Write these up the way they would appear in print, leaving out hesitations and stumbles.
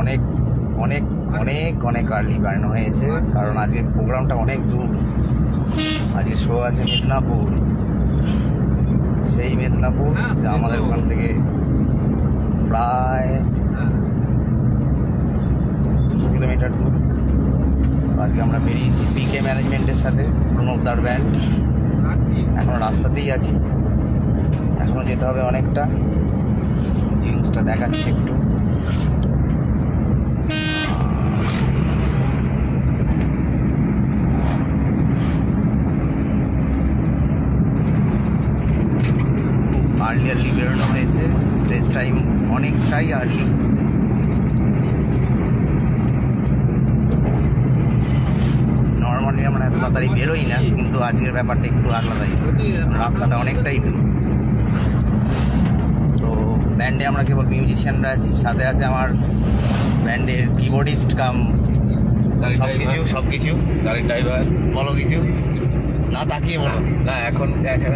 অনেক অনেক অনেক অনেক আর্লি বার্ন হয়েছে, কারণ আজকে প্রোগ্রামটা অনেক দূর। আজকে শো আছে মেদিনীপুর, সেই মেদিনীপুর যা আমাদের ওখান থেকে প্রায় 200 কিলোমিটার দূর। আজকে আমরা বেরিয়েছি পিকে ম্যানেজমেন্টের সাথে, প্রণবদার ব্যান্ড। এখনও রাস্তাতেই আছি, এখনও যেতে হবে অনেকটা। জিনিসটা দেখাচ্ছে একটু। আর্লি বেরোনো হয়েছে, স্টেজ টাইম অনেকটাই আর্লি। নর্মালি আমরা এত তাড়াতাড়ি বেরোই না, কিন্তু আজকের ব্যাপারটা একটু আলাদাই, রাস্তাটা অনেকটাই দূর। তো ব্যান্ডে আমরা কেবল মিউজিশিয়ানরা আছি, সাথে আছে আমার ব্যান্ডের কিবোর্ডিস্ট কাম সব কিছু গাড়ির ড্রাইভার। বলো কিছু, না তাকিয়ে বলো। না এখন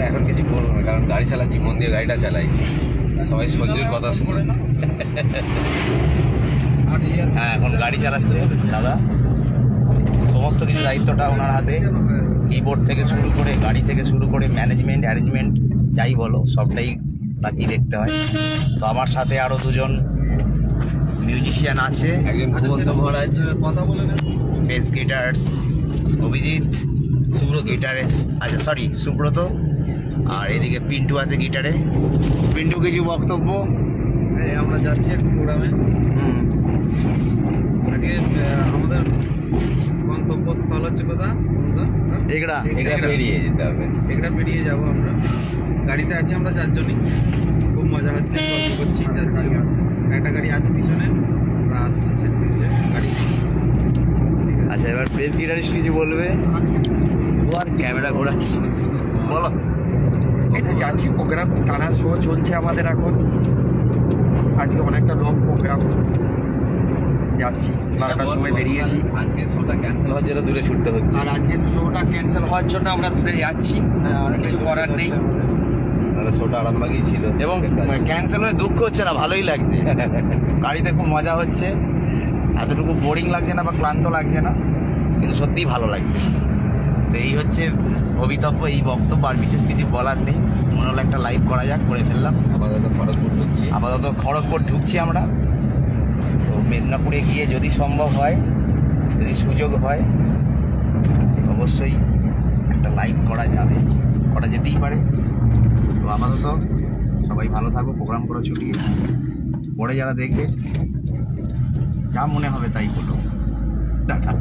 এখন কিছু বলবো না, কারণ গাড়ি চালাচ্ছি, মন দিয়ে গাড়িটা চালাই। সবাই সঞ্জুর কথা শুনে। হ্যাঁ, এখন গাড়ি চালাচ্ছে দাদা, সমস্ত কিছু দায়িত্বটা ওনার হাতে। কিবোর্ড থেকে শুরু করে, গাড়ি থেকে শুরু করে, ম্যানেজমেন্ট অ্যারেঞ্জমেন্ট যাই বলো, সবটাই তাকেই দেখতে হয়। তো আমার সাথে আরও দুজন মিউজিশিয়ান আছে, একজন ঘুমন্ত মহারাজ, কথা বলে বেস গিটার্স অভিজিৎ, সুব্রত গিটারে, আচ্ছা সরি সুব্রত, আর এদিকে পিন্টু আছে গিটারে। পিন্টু কিছু বক্তব্য? আমরা যাচ্ছি একটা প্রোগ্রামে। আগে আমাদের গন্তব্যস্থল হচ্ছে কোথা? এগড়া পেরিয়ে যেতে হবে। এগড়া পেরিয়ে যাবো আমরা। গাড়িতে আছি আমরা 4 জনই, খুব মজা হচ্ছে, গল্প করছি, যাচ্ছি। একটা গাড়ি আছে পিছনে, আমরা আসছি গাড়ি। আচ্ছা, এবার বেস গিটারিস্ট কিছু বলবে। ক্যামেরা ঘোরাচ্ছি, বলো। এই তো যাচ্ছি, প্রোগ্রাম টানা শো চলছে আমাদের এখন। আজকে অনেকটা লং প্রোগ্রাম, যাচ্ছি 12টার সময় বেরিয়েছি। আজকে শোটা ক্যান্সেল হওয়ার জন্য দূরে ছুটতে হচ্ছে। আর আজকের শোটা ক্যান্সেল হওয়ার জন্য আমরা দূরে যাচ্ছি, কিছু করার নেই। তাহলে শোটা আরামবাগেই ছিল, এবং ক্যান্সেল হয়ে দুঃখ হচ্ছে না, ভালোই লাগছে। গাড়িতে খুব মজা হচ্ছে, এতটুকু বোরিং লাগছে না বা ক্লান্ত লাগছে না, কিন্তু সত্যিই ভালো লাগছে। তো এই হচ্ছে ভবিতব্য, এই বক্তব্য, আর বিশেষ কিছু বলার নেই। মনে হলো একটা লাইভ করা যাক, করে ফেললাম। আপাতত খড়গপুর ঢুকছি আমরা। তো মেদিনীপুরে গিয়ে যদি সম্ভব হয়, যদি সুযোগ হয়, অবশ্যই একটা লাইভ করা যাবে, করা যেতেই পারে। তো আপাতত সবাই ভালো থাকো, প্রোগ্রাম করে ছুটিয়ে। পরে যারা দেখবে, যা মনে হবে তাই বলো। টাটা।